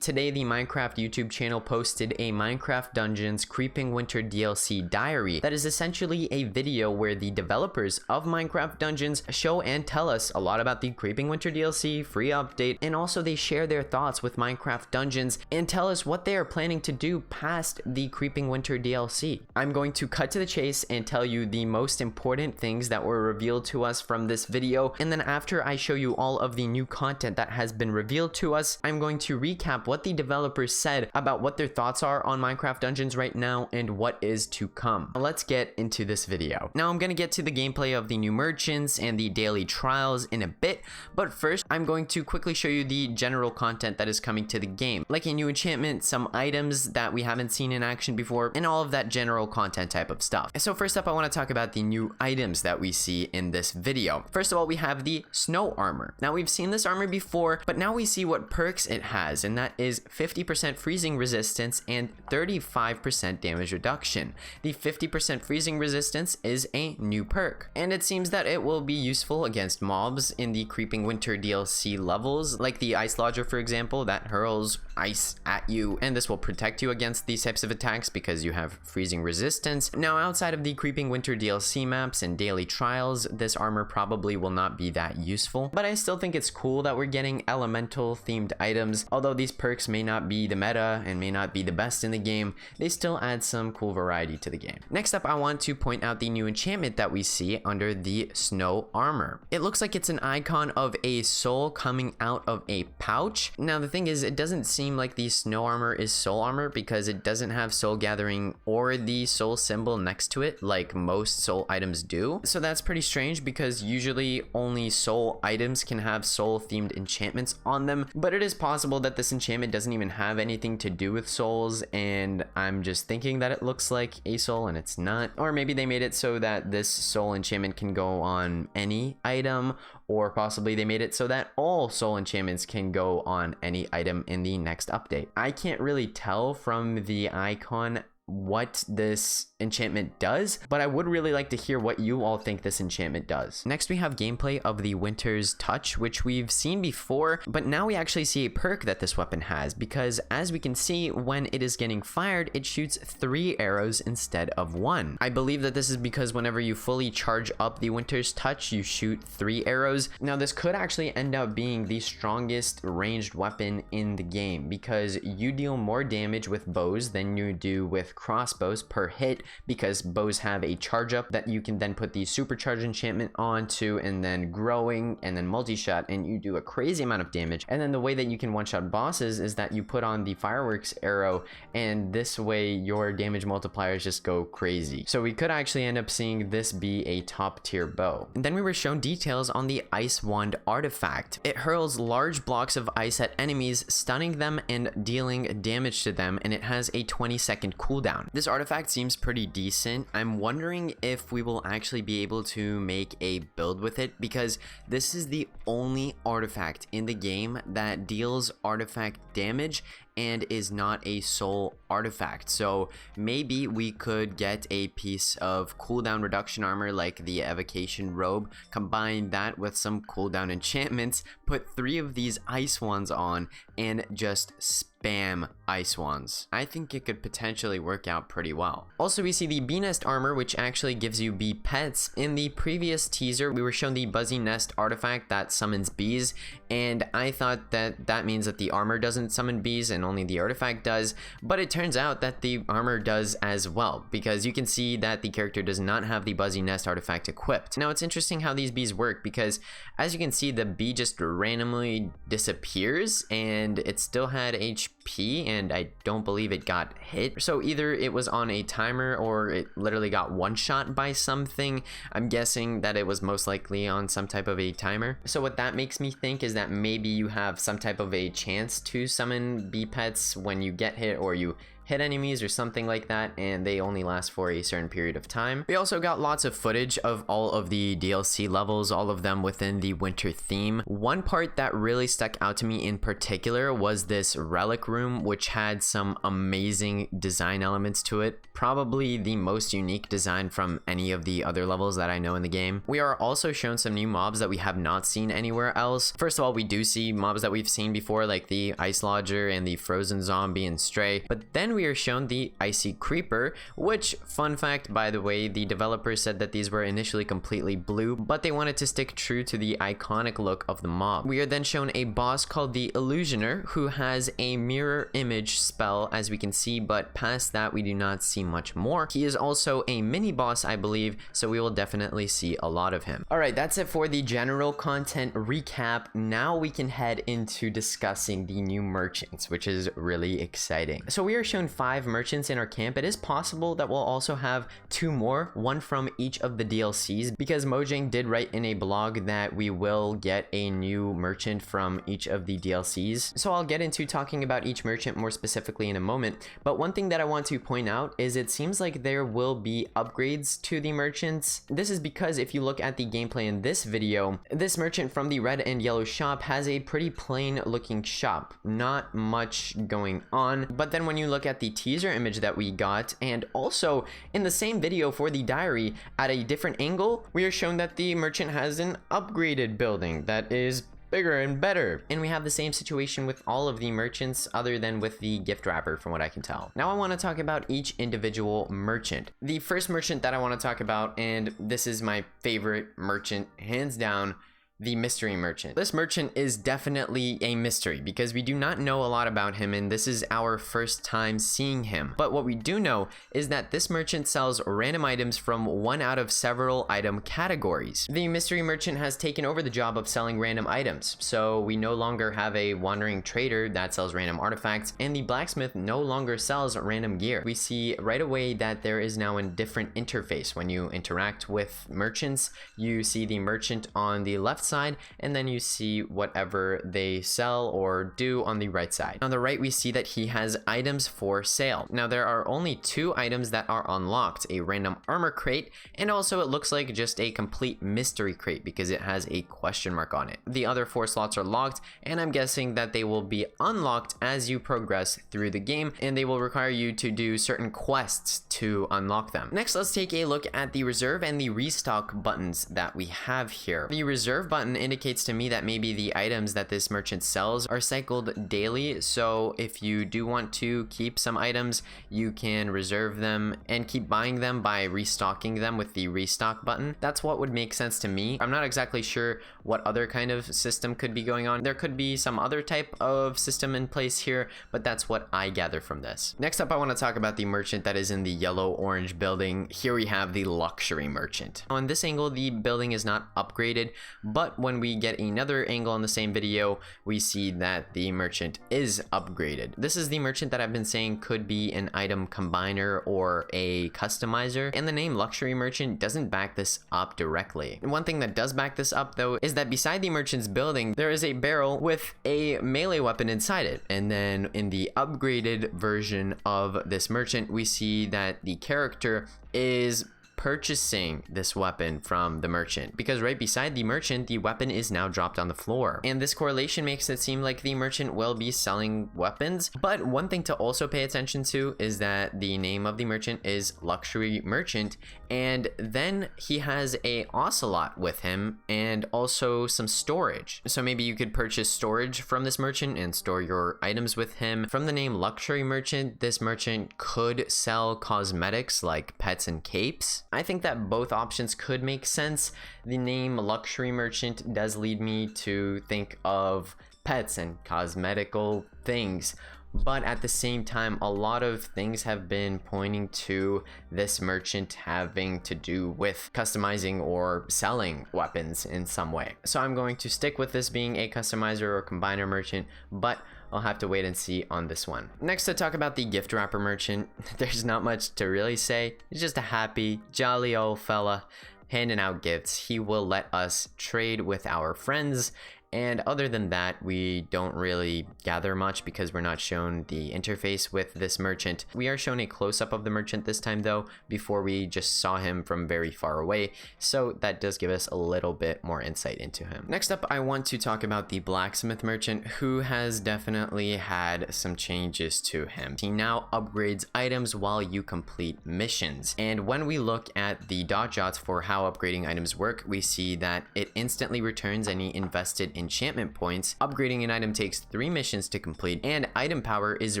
Today, the Minecraft YouTube channel posted a Minecraft Dungeons Creeping Winter DLC diary that is essentially a video where the developers of Minecraft Dungeons show and tell us a lot about the Creeping Winter DLC, free update, and also they share their thoughts with Minecraft Dungeons and tell us what they are planning to do past the Creeping Winter DLC. I'm going to cut to the chase and tell you the most important things that were revealed to us from this video, and then after I show you all of the new content that has been revealed to us, I'm going to recap what the developers said about what their thoughts are on Minecraft Dungeons right now and what is to come. Let's get into this video. Now I'm going to get to the gameplay of the new merchants and the daily trials in a bit, but first I'm going to quickly show you the general content that is coming to the game, like a new enchantment, some items that we haven't seen in action before, and all of that general content type of stuff. So first up, I want to talk about the new items that we see in this video. First of all, we have the snow armor. Now we've seen this armor before, but now we see what perks it has, and that is 50% freezing resistance and 35% damage reduction. The 50% freezing resistance is a new perk, and it seems that it will be useful against mobs in the Creeping Winter DLC levels, like the Ice Lodger, for example, that hurls ice at you, and this will protect you against these types of attacks because you have freezing resistance. Now, outside of the Creeping Winter DLC maps and daily trials, this armor probably will not be that useful, but I still think it's cool that we're getting elemental themed items. Although these perks may not be the meta and may not be the best in the game, they still add some cool variety to the game. Next up, I want to point out the new enchantment that we see under the snow armor. It looks like it's an icon of a soul coming out of a pouch. Now the thing is, it doesn't seem like the snow armor is soul armor because it doesn't have soul gathering or the soul symbol next to it like most soul items do. So that's pretty strange because usually only soul items can have soul themed enchantments on them, but it is possible that this enchantment doesn't even have anything to do with souls, and I'm just thinking that it looks like a soul and it's not. Or maybe they made it so that this soul enchantment can go on any item, or possibly they made it so that all soul enchantments can go on any item in the next update. I can't really tell from the icon what this enchantment does, but I would really like to hear what you all think this enchantment does. Next, we have gameplay of the Winter's Touch, which we've seen before, but now we actually see a perk that this weapon has, because as we can see, when it is getting fired, it shoots 3 arrows instead of 1. I believe that this is because whenever you fully charge up the Winter's Touch, you shoot 3 arrows. Now this could actually end up being the strongest ranged weapon in the game, because you deal more damage with bows than you do with crossbows per hit, because bows have a charge up that you can then put the supercharge enchantment onto, and then growing, and then multi-shot, and you do a crazy amount of damage. And then the way that you can one-shot bosses is that you put on the fireworks arrow, and this way your damage multipliers just go crazy. So we could actually end up seeing this be a top tier bow. And then we were shown details on the Ice Wand artifact. It hurls large blocks of ice at enemies, stunning them and dealing damage to them, and it has a 20-second cooldown. This artifact seems pretty decent. I'm wondering if we will actually be able to make a build with it, because this is the only artifact in the game that deals artifact damage and is not a soul artifact. So maybe we could get a piece of cooldown reduction armor like the evocation robe, combine that with some cooldown enchantments, put 3 of these ice wands on, and just spam ice wands. I think it could potentially work out pretty well. Also, we see the Beenest Armor, which actually gives you bee pets. In the previous teaser, we were shown the Buzzy Nest artifact that summons bees, and I thought that that means that the armor doesn't summon bees and only the artifact does, but it turns out that the armor does as well, because you can see that the character does not have the Buzzy Nest artifact equipped. Now, it's interesting how these bees work, because as you can see, the bee just randomly disappears, and it still had HP, and I don't believe it got hit. So either it was on a timer or it literally got one shot by something. I'm guessing that it was most likely on some type of a timer. So what that makes me think is that maybe you have some type of a chance to summon bee pets when you get hit, or you hit enemies or something like that, and they only last for a certain period of time. We also got lots of footage of all of the DLC levels, all of them within the winter theme. One part that really stuck out to me in particular was this relic room, which had some amazing design elements to it. Probably the most unique design from any of the other levels that I know in the game. We are also shown some new mobs that we have not seen anywhere else. First of all, we do see mobs that we've seen before, like the Ice Lodger and the Frozen Zombie and Stray, but then we are shown the Icy Creeper, which, fun fact by the way, the developers said that these were initially completely blue, but they wanted to stick true to the iconic look of the mob. We are then shown a boss called the Illusioner, who has a mirror image spell, as we can see, but past that we do not see much more. He is also a mini boss, I believe, so we will definitely see a lot of him. Alright, that's it for the general content recap. Now we can head into discussing the new merchants, which is really exciting. So we are shown 5 merchants in our camp. It is possible that we'll also have 2 more, one from each of the DLCs, because Mojang did write in a blog that we will get a new merchant from each of the DLCs. So I'll get into talking about each merchant more specifically in a moment, but one thing that I want to point out is it seems like there will be upgrades to the merchants. This is because if you look at the gameplay in this video, this merchant from the red and yellow shop has a pretty plain looking shop, not much going on. But then when you look at the teaser image that we got, and also in the same video for the diary at a different angle, we are shown that the merchant has an upgraded building that is bigger and better. And we have the same situation with all of the merchants other than with the gift wrapper from what I can tell. Now I want to talk about each individual merchant. The first merchant that I want to talk about, and this is my favorite merchant hands down, the mystery merchant. This merchant is definitely a mystery because we do not know a lot about him, and this is our first time seeing him. But what we do know is that this merchant sells random items from one out of several item categories. The mystery merchant has taken over the job of selling random items, so we no longer have a wandering trader that sells random artifacts, and the blacksmith no longer sells random gear. We see right away that there is now a different interface. When you interact with merchants, you see the merchant on the left side, and then you see whatever they sell or do on the right side. On the right, we see that he has items for sale. Now there are only 2 items that are unlocked, a random armor crate, and also it looks like just a complete mystery crate because it has a question mark on it. The other 4 slots are locked, and I'm guessing that they will be unlocked as you progress through the game, and they will require you to do certain quests to unlock them. Next, let's take a look at the reserve and the restock buttons that we have here. The reserve button indicates to me that maybe the items that this merchant sells are cycled daily, so if you do want to keep some items, you can reserve them and keep buying them by restocking them with the restock button. That's what would make sense to me. I'm not exactly sure what other kind of system could be going on. There could be some other type of system in place here, but that's what I gather from this. Next up, I want to talk about the merchant that is in the yellow-orange building. Here we have the luxury merchant. On this angle, the building is not upgraded, but when we get another angle on the same video, we see that the merchant is upgraded. This is the merchant that I've been saying could be an item combiner or a customizer, and the name luxury merchant doesn't back this up directly. And one thing that does back this up though is that beside the merchant's building, there is a barrel with a melee weapon inside it. And then in the upgraded version of this merchant, we see that the character is purchasing this weapon from the merchant, because right beside the merchant, the weapon is now dropped on the floor. And this correlation makes it seem like the merchant will be selling weapons. But one thing to also pay attention to is that the name of the merchant is luxury merchant, and then he has a ocelot with him and also some storage. So maybe you could purchase storage from this merchant and store your items with him. From the name luxury merchant, this merchant could sell cosmetics like pets and capes. I think that both options could make sense. The name luxury merchant does lead me to think of pets and cosmetical things, but at the same time, a lot of things have been pointing to this merchant having to do with customizing or selling weapons in some way. So I'm going to stick with this being a customizer or combiner merchant, but I'll have to wait and see on this one. Next, to talk about the gift wrapper merchant, there's not much to really say. He's just a happy, jolly old fella handing out gifts. He will let us trade with our friends, And other than that, we don't really gather much because we're not shown the interface with this merchant. We are shown a close-up of the merchant this time though, before we just saw him from very far away, so that does give us a little bit more insight into him. Next up, I want to talk about the blacksmith merchant, who has definitely had some changes to him. He now upgrades items while you complete missions, and when we look at the dot jots for how upgrading items work, we see that it instantly returns any invested enchantment points. Upgrading an item takes 3 missions to complete, and item power is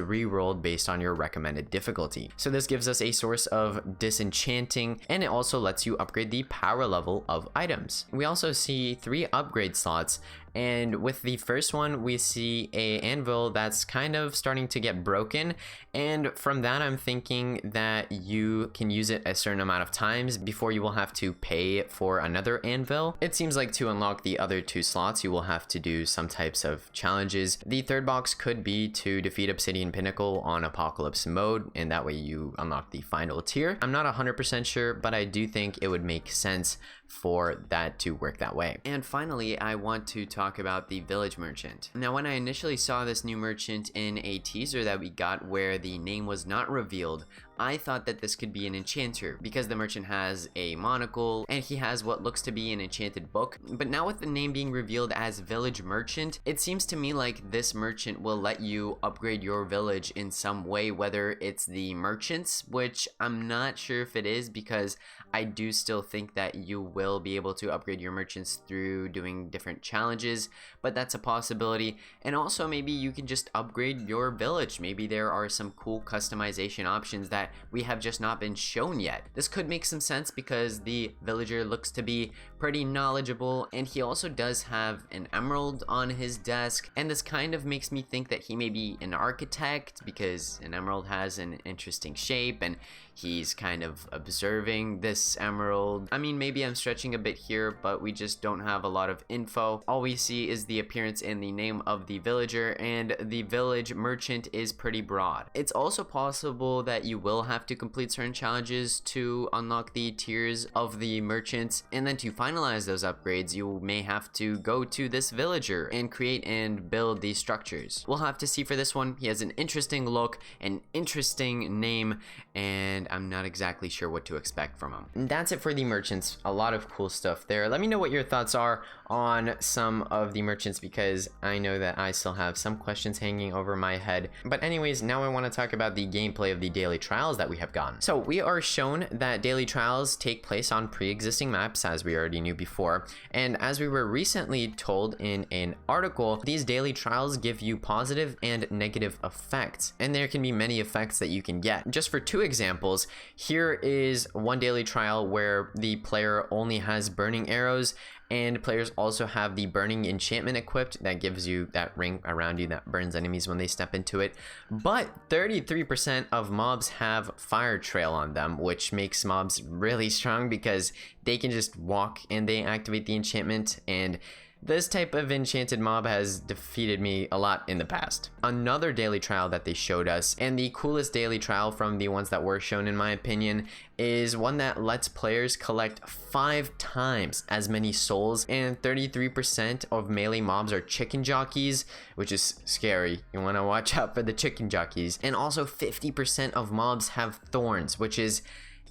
re-rolled based on your recommended difficulty. So this gives us a source of disenchanting, and it also lets you upgrade the power level of items. We also see 3 upgrade slots, and with the first one we see a anvil that's kind of starting to get broken, and from that I'm thinking that you can use it a certain amount of times before you will have to pay for another anvil. It seems like to unlock the other 2 slots you will have to do some types of challenges. The third box could be to defeat Obsidian Pinnacle on Apocalypse mode, and that way you unlock the final tier. I'm not 100% sure, but I do think it would make sense for that to work that way. And finally, I want to talk about the village merchant. Now, when I initially saw this new merchant in a teaser that we got where the name was not revealed, I thought that this could be an enchanter because the merchant has a monocle and he has what looks to be an enchanted book. But now with the name being revealed as village merchant, it seems to me like this merchant will let you upgrade your village in some way, whether it's the merchants, which I'm not sure if it is, because I do still think that you will be able to upgrade your merchants through doing different challenges, but that's a possibility. And also maybe you can just upgrade your village. Maybe there are some cool customization options that we have just not been shown yet. This could make some sense because the villager looks to be pretty knowledgeable, and he also does have an emerald on his desk, and this kind of makes me think that he may be an architect because an emerald has an interesting shape and he's kind of observing this emerald. I mean, maybe I'm stretching a bit here, but we just don't have a lot of info. All we see is the appearance and the name of the villager, and the village merchant is pretty broad. It's also possible that you will have to complete certain challenges to unlock the tiers of the merchants, and then to finalize those upgrades you may have to go to this villager and create and build these structures. We'll have to see for this one. He has an interesting look, an interesting name, and I'm not exactly sure what to expect from him. And that's it for the merchants. A lot of cool stuff there. Let me know what your thoughts are on some of the merchants, because I know that I still have some questions hanging over my head. But anyways, now I want to talk about the gameplay of the daily trials that we have gotten. So we are shown that daily trials take place on pre-existing maps, as we already knew before, and as we were recently told in an article, these daily trials give you positive and negative effects, and there can be many effects that you can get. Just for 2 examples, here is one daily trial where the player only has burning arrows, and players also have the burning enchantment equipped that gives you that ring around you that burns enemies when they step into it. But 33% of mobs have fire trail on them, which makes mobs really strong because they can just walk and they activate the enchantment, and this type of enchanted mob has defeated me a lot in the past. Another daily trial that they showed us, and the coolest daily trial from the ones that were shown in my opinion, is one that lets players collect 5 times as many souls, and 33% of melee mobs are chicken jockeys, which is scary. You want to watch out for the chicken jockeys. And also 50% of mobs have thorns, which is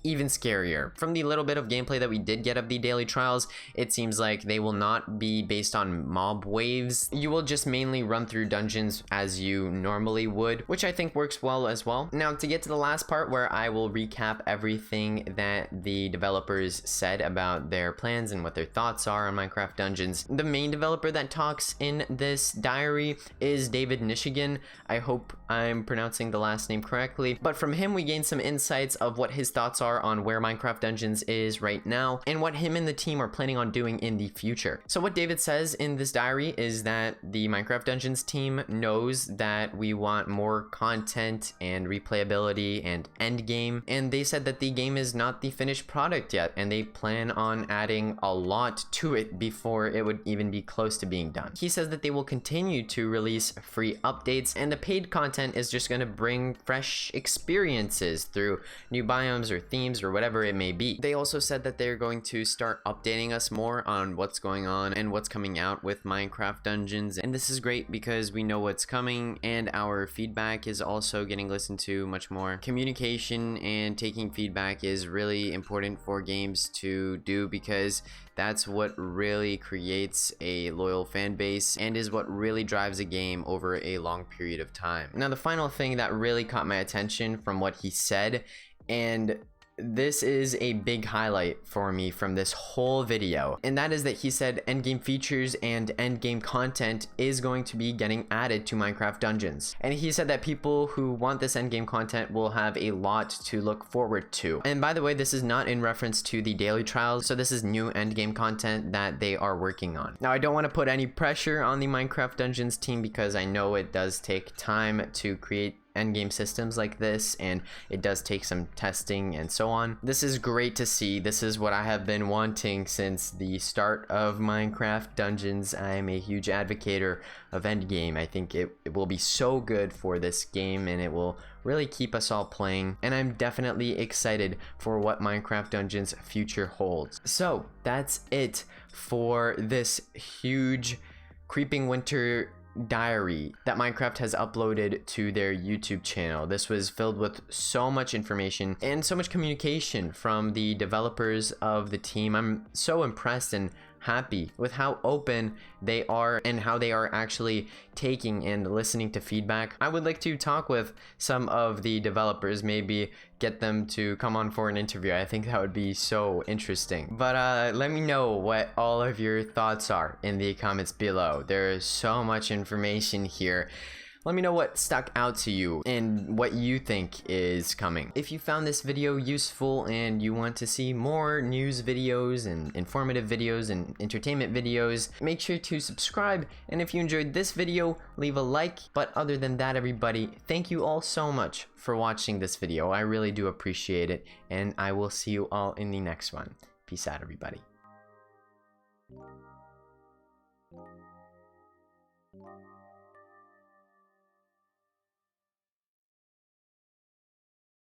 even scarier. From the little bit of gameplay that we did get of the daily trials, it seems like they will not be based on mob waves. You will just mainly run through dungeons as you normally would, which I think works well as well. Now, to get to the last part where I will recap everything that the developers said about their plans and what their thoughts are on Minecraft Dungeons. The main developer that talks in this diary is David Nishigan. I hope I'm pronouncing the last name correctly, but from him we gained some insights of what his thoughts are on where Minecraft Dungeons is right now and what him and the team are planning on doing in the future. So what David says in this diary is that the Minecraft Dungeons team knows that we want more content and replayability and endgame, and they said that the game is not the finished product yet, and they plan on adding a lot to it before it would even be close to being done. He says that they will continue to release free updates, and the paid content is just going to bring fresh experiences through new biomes or themes themes or whatever it may be. They also said that they're going to start updating us more on what's going on and what's coming out with Minecraft Dungeons, and this is great because we know what's coming and our feedback is also getting listened to much more. Communication and taking feedback is really important for games to do because that's what really creates a loyal fan base and is what really drives a game over a long period of time. Now, the final thing that really caught my attention from what he said, and this is a big highlight for me from this whole video, and that is that he said endgame features and endgame content is going to be getting added to Minecraft Dungeons. And he said that people who want this endgame content will have a lot to look forward to. And by the way, this is not in reference to the daily trials, so this is new endgame content that they are working on. Now, I don't want to put any pressure on the Minecraft Dungeons team because I know it does take time to create endgame systems like this, and it does take some testing and so on. This is great to see. This is what I have been wanting since the start of Minecraft Dungeons. I am a huge advocator of endgame. I think it will be so good for this game, and it will really keep us all playing, and I'm definitely excited for what Minecraft Dungeons future holds. So that's it for this huge Creeping Winter diary that Minecraft has uploaded to their YouTube channel. This was filled with so much information and so much communication from the developers of the team. I'm so impressed and happy with how open they are and how they are actually taking and listening to feedback. I would like to talk with some of the developers, maybe get them to come on for an interview. I think that would be so interesting. But let me know what all of your thoughts are in the comments below. There is so much information here. Let me know what stuck out to you and what you think is coming. If you found this video useful and you want to see more news videos and informative videos and entertainment videos, make sure to subscribe. And if you enjoyed this video, leave a like. But other than that, everybody, thank you all so much for watching this video. I really do appreciate it. And I will see you all in the next one. Peace out, everybody.